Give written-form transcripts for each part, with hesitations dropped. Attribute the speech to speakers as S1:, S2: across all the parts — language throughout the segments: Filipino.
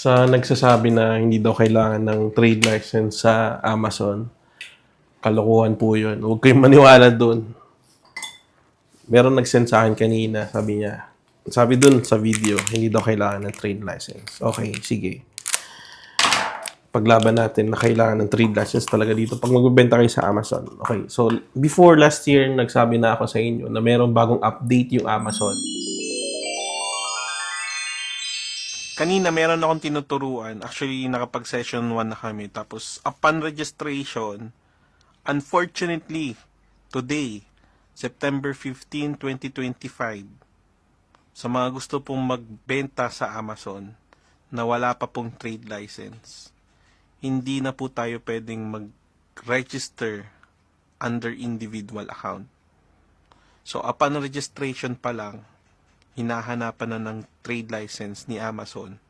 S1: Sa nagsasabi na hindi daw kailangan ng trade license sa Amazon, kalokohan po yun. Huwag kayong maniwala doon. Meron nag-send sa akin kanina, sabi dun sa video, hindi daw kailangan ng trade license. Okay, sige. Paglaban natin na kailangan ng trade license talaga dito pag magbebenta kayo sa Amazon. Okay, so before last year, nagsabi na ako sa inyo na merong bagong update yung Amazon. Kanina meron akong tinuturuan. Actually, nakapag-session 1 na kami. Tapos, upon registration, unfortunately, today, September 15, 2025, sa mga gusto pong magbenta sa Amazon na wala pa pong trade license, hindi na po tayo pwedeng mag-register under individual account. So, upon registration pa lang, hinahanapan na ng trade license ni Amazon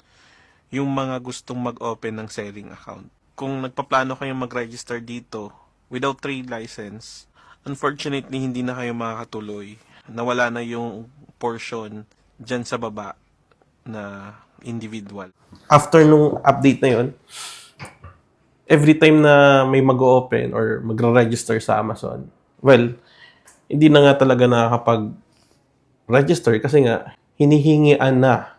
S1: yung mga gustong mag-open ng selling account. Kung nagpaplano kayong mag-register dito without trade license, unfortunately, hindi na kayo makakatuloy. Nawala na yung portion dyan sa baba na individual. After nung update na yun, every time na may mag-open or magre-register sa Amazon, well, hindi na nga talaga nakakapag-register kasi nga, hinihingian na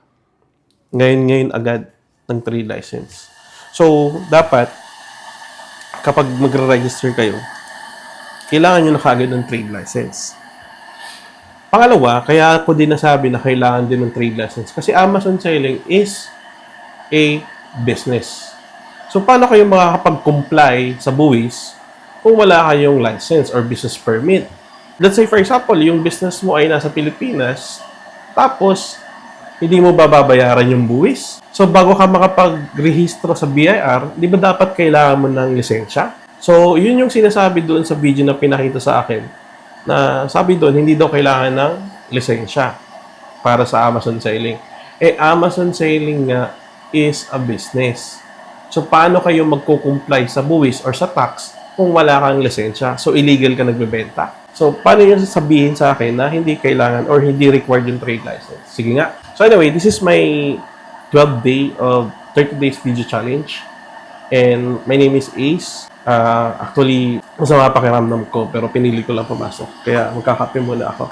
S1: ngayon agad ng trade license. So, dapat, kapag magre-register kayo, kailangan nyo na kaagad ng trade license. Pangalawa, kaya ako din nasabi na kailangan din ng trade license kasi Amazon selling is a business. So, paano kayo makakapag-comply sa buwis kung wala kayong license or business permit? Let's say, for example, yung business mo ay nasa Pilipinas, tapos, hindi mo babayaran yung buwis. So, bago ka makapag-rehistro sa BIR, di ba dapat kailangan mo ng lisensya? So, yun yung sinasabi doon sa video na pinakita sa akin, na sabi doon, hindi daw kailangan ng lisensya para sa Amazon selling. Amazon selling nga is a business. So, paano kayo magko-comply sa buwis or sa tax kung wala kang lisensya? So, illegal ka nagbebenta. So, paano yung sasabihin sa akin na hindi kailangan or hindi required yung trade license? Sige nga. So, anyway, this is my 12 day of 30 days video challenge. And my name is Ace. Actually, masama pakiramdam ko pero pinili ko lang pumasok. Kaya magkakape muna ako.